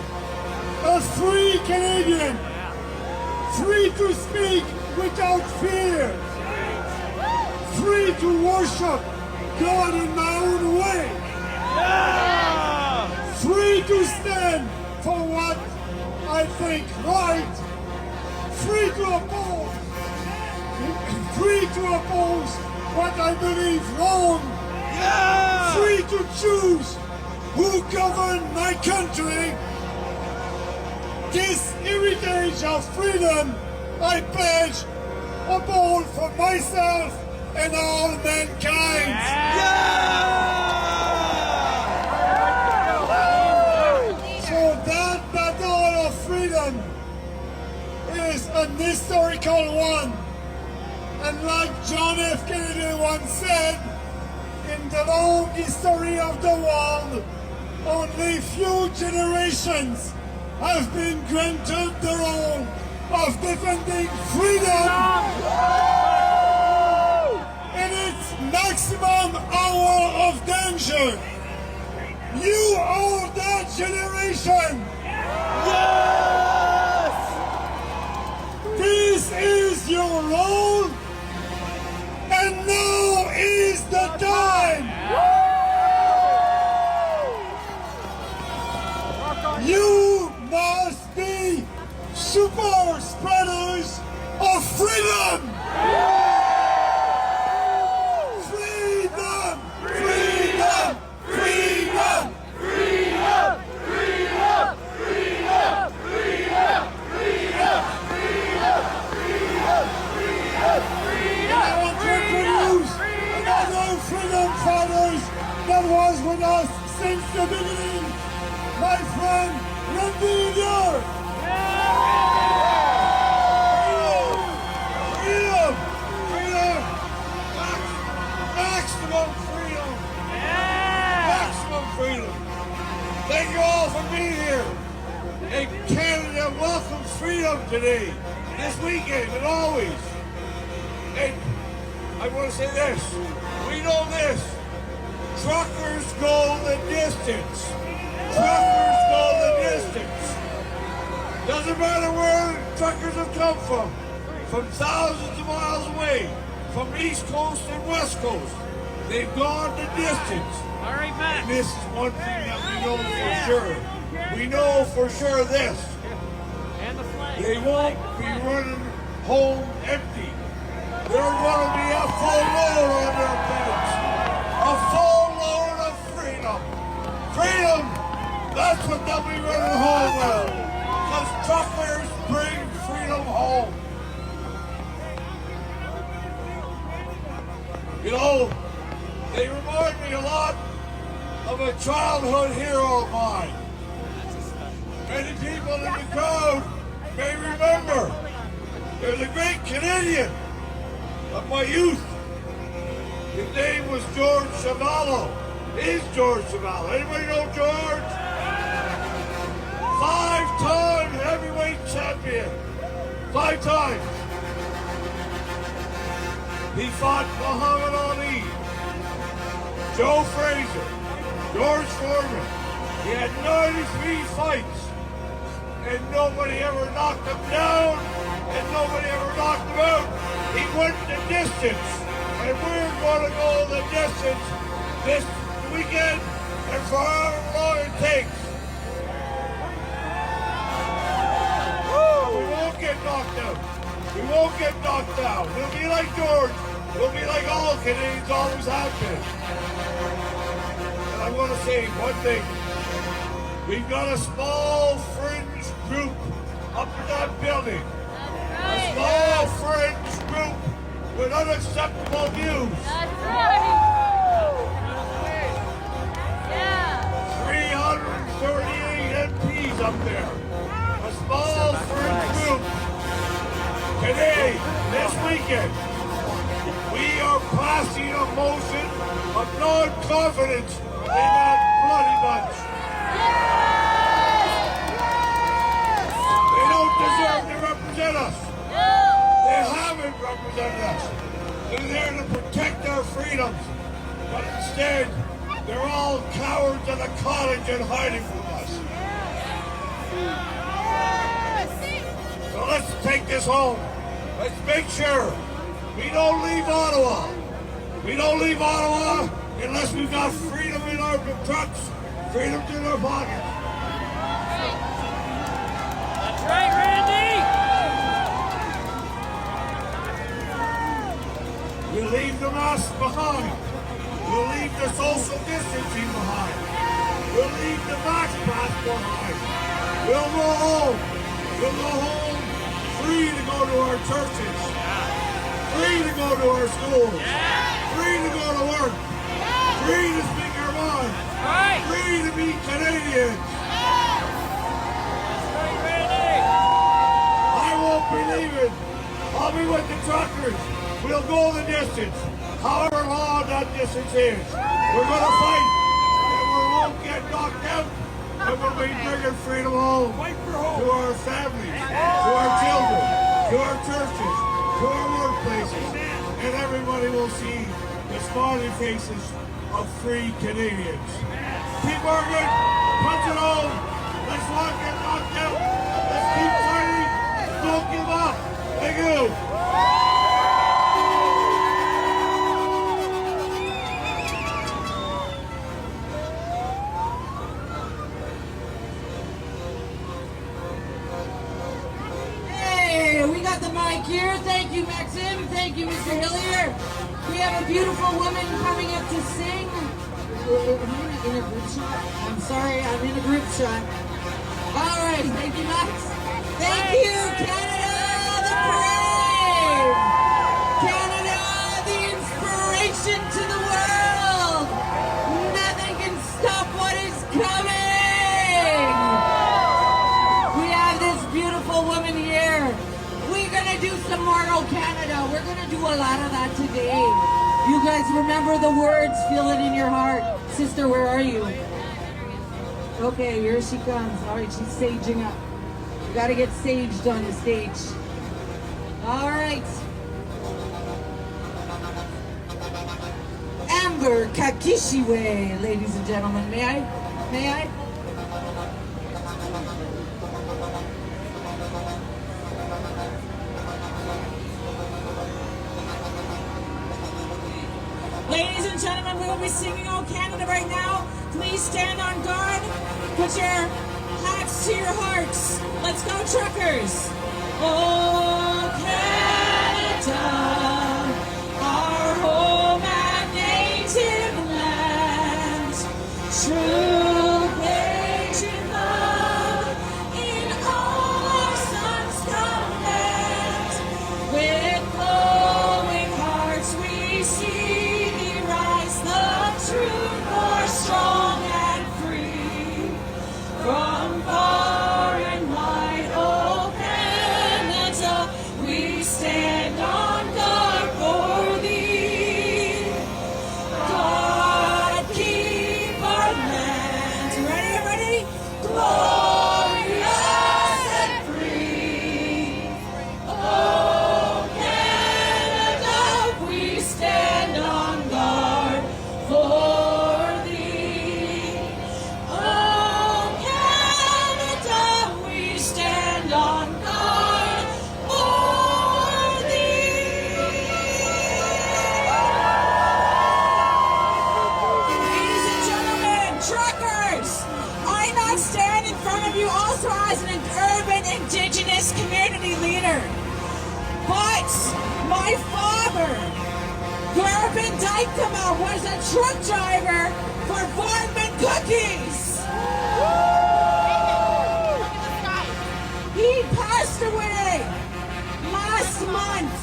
a free Canadian, free to speak without fear, free to worship God in my own way, free to stand for what I think right, free to oppose what I believe wrong, free to choose who govern my country. This heritage of freedom I pledge uphold for myself and all mankind." So that battle of freedom is an historical one. And like John F. Kennedy once said, in the long history of the world, only few generations have been granted the role of defending freedom in its maximum hour of danger. You are that generation. This is your role, and now is the time. You must be super spreaders of freedom!
with us since the beginning, my friend Randy York. Freedom! Freedom! Maximum freedom! Maximum freedom! Thank you all for being here. And Canada welcomes freedom today, this weekend, and always. And I want to say this. We know this. Truckers go the distance. Truckers go the distance. Doesn't matter where truckers have come from thousands of miles away, from East Coast and West Coast. They've gone the distance.
All right, Matt.
And this is one thing that we know for sure. We know for sure this.
And the flag.
They won't be running home empty. There's going to be a full load on their beds. A full load of freedom. Freedom, that's what they'll be running home with. Because truckers bring freedom home. You know, they remind me a lot of a childhood hero of mine. Many people in the crowd may remember. There's a great Canadian of my youth. His name was George Chavallo. Is George Chavallo. Anybody know George? 5-time heavyweight champion. 5 times. He fought Muhammad Ali, Joe Frazier, George Foreman. He had 93 fights, and nobody ever knocked him down, and nobody ever knocked him out. He went the distance, and we're going to go the distance this weekend, and for however long it takes. We won't get knocked out. We won't get knocked down. We'll be like George. We'll be like all Canadians always have been. And I want to say one thing. We've got a small fringe group up in that building. A small fringe group with unacceptable views.
That's right. Yeah.
338 MPs up there. A small fringe group. Today, this weekend, we are passing a motion of non-confidence in that bloody bunch. They don't deserve to represent us. They haven't represented us. They're there to protect our freedoms. But instead, they're all cowards in a cottage and hiding from us. So let's take this home. Let's make sure we don't leave Ottawa. We don't leave Ottawa unless we've got freedom in our trucks, freedom in our pockets.
That's right, Randy.
We'll leave the masks behind. We'll leave the social distancing behind. We'll leave the mask pass behind. We'll go home. We'll go home free to go to our churches. Free to go to our schools. Free to go to work. Free to speak our mind.
Right.
Free to be Canadians.
Right, Randy.
I won't be leaving. I'll be with the truckers. We'll go the distance. However long that distance is. We're going to fight. And we won't get knocked out. And we'll be bringing freedom home. To our families. To our children. To our churches. To our workplaces. And everybody will see the smiling faces of free Canadians. Keep working. Punch it home. Let's not get knocked out. Let's keep fighting. Don't give up. Thank you.
Hey, we got the mic here. Thank you, Maxim. Thank you, Mr. Hillier. We have a beautiful woman coming up to sing. Am I in a group shot? I'm sorry, I'm in a group shot. All right, thank you, Max. Thank you, Canada, the brave. Canada, the inspiration to the world. Nothing can gonna do a lot of that today. You guys remember the words, feel it in your heart. Sister, where are you? Okay, here she comes. All right, she's saging up. You gotta get saged on the stage. All right. Amber Kakishiwe, ladies and gentlemen. May I? May I? Ladies and gentlemen, we will be singing "O Canada" right now. Please stand on guard. Put your hats to your hearts. Let's go, truckers. Oh, Canada, our home and native land. True patient love in all our sons' command. With glowing hearts we see thee rise, the truth more strong and free. From far and wide, oh Canada, we stand on guard for thee. God keep our land. Ready, ready? Glorious and free. Oh Canada, we stand on guard for thee. Oh Canada, we stand on guard for thee. Ladies and gentlemen, truckers, I not stand in front of you also as an urban indigenous community leader, but my father, Garvin Dykema, was a truck driver for Varman Cookies. He passed away last month.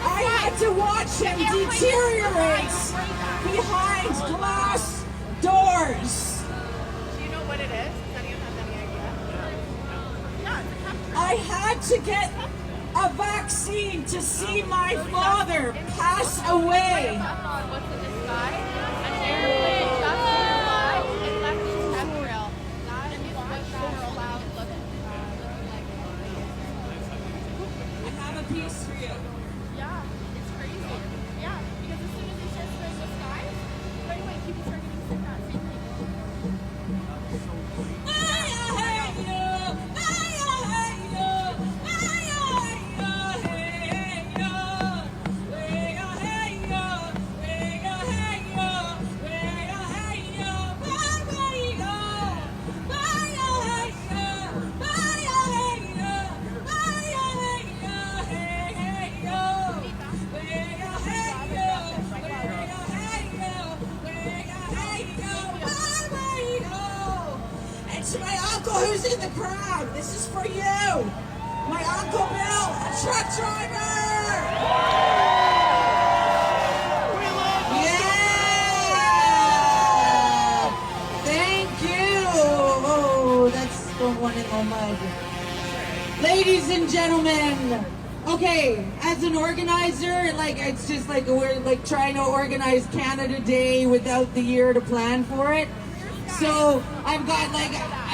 I had to watch him deteriorate behind glass doors.
Do you know what it is? Does anyone have any idea? Yeah, it's a cup.
I had to get a vaccine to see my father pass away.
What's in the sky? An airplane just flew by and left its chemtrail. And these chemtrails clouds look like
I have a piece for you.
yeah, it's crazy. Yeah, because as soon as it shifts in the sky, right away people start getting sick that same thing.
And to my uncle who's in the crowd, this is for you. My Uncle Bill, a truck driver. Yeah. Thank you. Oh, that's the one in the mud. Ladies and gentlemen, okay, as an organizer, like it's just like we're like trying to organize Canada Day without the year to plan for it. So I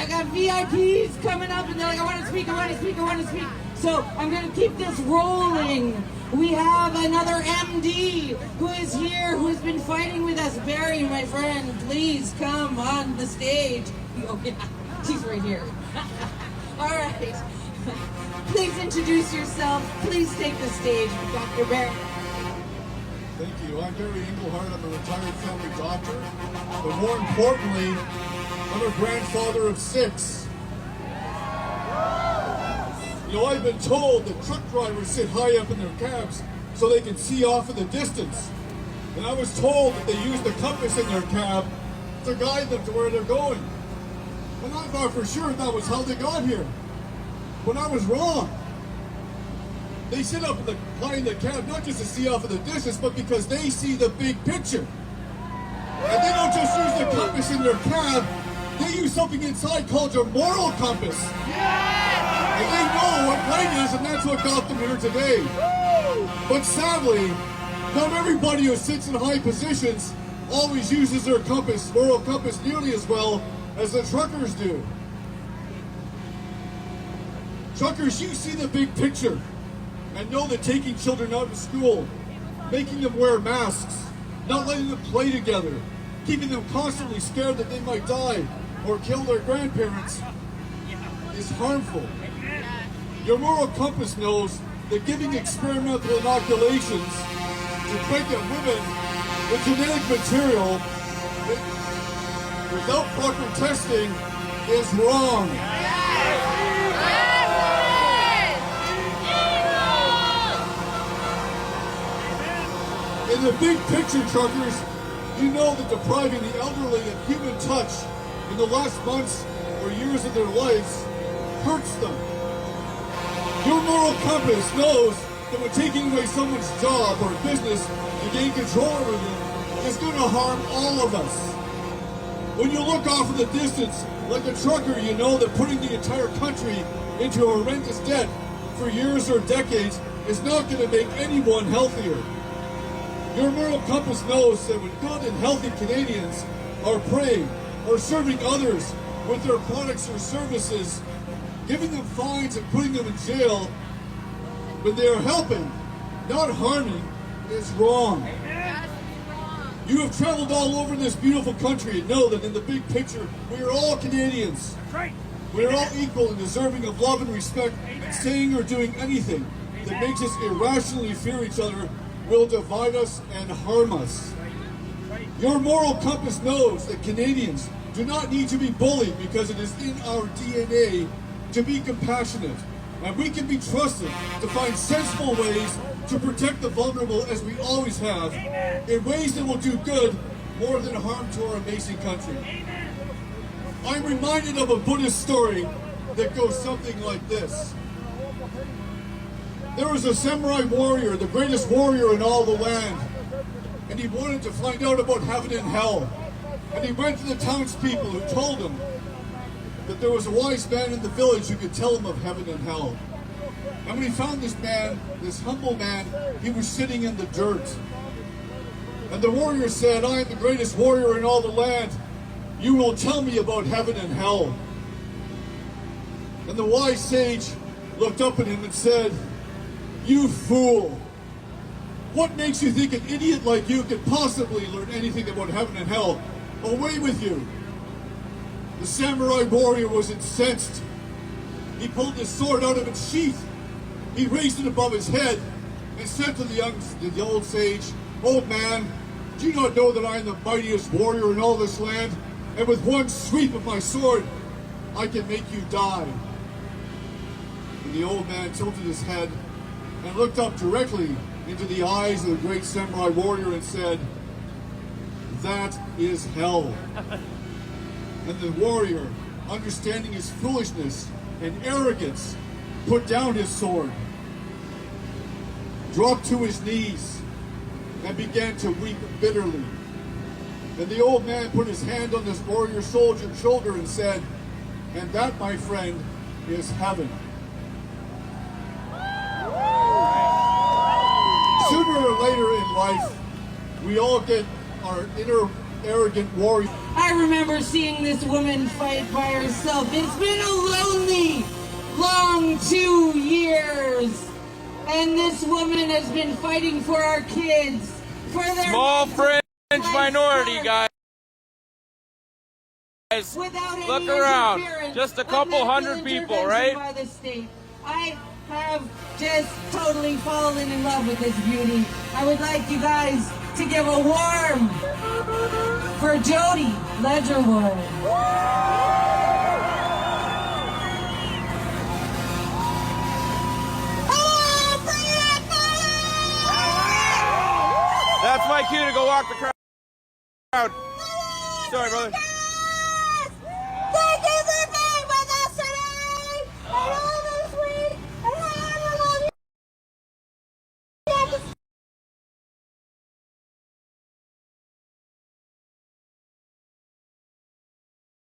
got VIPs coming up and they're like, I want to speak, I want to speak, I want to speak. So I'm going to keep this rolling. We have another MD who is here, who has been fighting with us. Barry, my friend, please come on the stage. Oh yeah, she's right here. All right. Please introduce yourself. Please take the stage, Dr. Barry.
Thank you. I'm Barry Englehart. I'm a retired family doctor, but more importantly, I'm a grandfather of 6. You know, I've been told that truck drivers sit high up in their cabs so they can see off in the distance. And I was told that they use the compass in their cab to guide them to where they're going. And I thought for sure that was how they got here. But I was wrong. They sit up high in the cab not just to see off in the distance, but because they see the big picture. And they don't just use the compass in their cab, they use something inside called your moral compass. And they know what right is, and that's what got them welcome here today. But sadly, not everybody who sits in high positions always uses their moral compass nearly as well as the truckers do. Truckers, you see the big picture and know that taking children out of school, making them wear masks, not letting them play together, keeping them constantly scared that they might die or kill their grandparents is harmful. Your moral compass knows that giving experimental inoculations to pregnant women with genetic material without proper testing is wrong. In the big picture, truckers, you know that depriving the elderly of human touch in the last months or years of their lives hurts them. Your moral compass knows that when taking away someone's job or business to gain control over them is going to harm all of us. When you look off in the distance, like a trucker, you know that putting the entire country into horrendous debt for years or decades is not going to make anyone healthier. Your moral compass knows that when good and healthy Canadians are praying or serving others with their products or services, giving them fines and putting them in jail when they are helping, not harming, is wrong. You have traveled all over this beautiful country and know that in the big picture, we are all Canadians. We are all equal and deserving of love and respect, and saying or doing anything that makes us irrationally fear each other will divide us and harm us. Your moral compass knows that Canadians do not need to be bullied because it is in our DNA to be compassionate, and we can be trusted to find sensible ways to protect the vulnerable as we always have, in ways that will do good more than harm to our amazing country. I'm reminded of a Buddhist story that goes something like this. There was a samurai warrior, the greatest warrior in all the land, and he wanted to find out about heaven and hell. And he went to the townspeople who told him that there was a wise man in the village who could tell him of heaven and hell. And when he found this man, this humble man, he was sitting in the dirt. And the warrior said, "I am the greatest warrior in all the land. You will tell me about heaven and hell." And the wise sage looked up at him and said, "You fool! What makes you think an idiot like you could possibly learn anything about heaven and hell? Away with you!" The samurai warrior was incensed. He pulled his sword out of its sheath. He raised it above his head and said to the old sage, "Old man, do you not know that I am the mightiest warrior in all this land? And with one sweep of my sword, I can make you die." And the old man tilted his head and looked up directly into the eyes of the great samurai warrior and said, "That is hell." And the warrior, understanding his foolishness and arrogance, put down his sword, dropped to his knees, and began to weep bitterly. And the old man put his hand on this warrior soldier's shoulder and said, "And that, my friend, is heaven." Sooner or later in life, we all get our inner arrogant warrior.
I remember seeing this woman fight by herself. It's been a lonely, long 2 years. And this woman has been fighting for our kids, for their
small fringe minority, guys.
Without
Look
any
around.
interference
Just a
of
couple
medical
hundred people,
intervention
right?
By the state. I have just totally fallen in love with this beauty. I would like you guys to give a warm for Jody Ledgerwood.
That's my cue to go walk the crowd. Sorry, brother.
Thank you!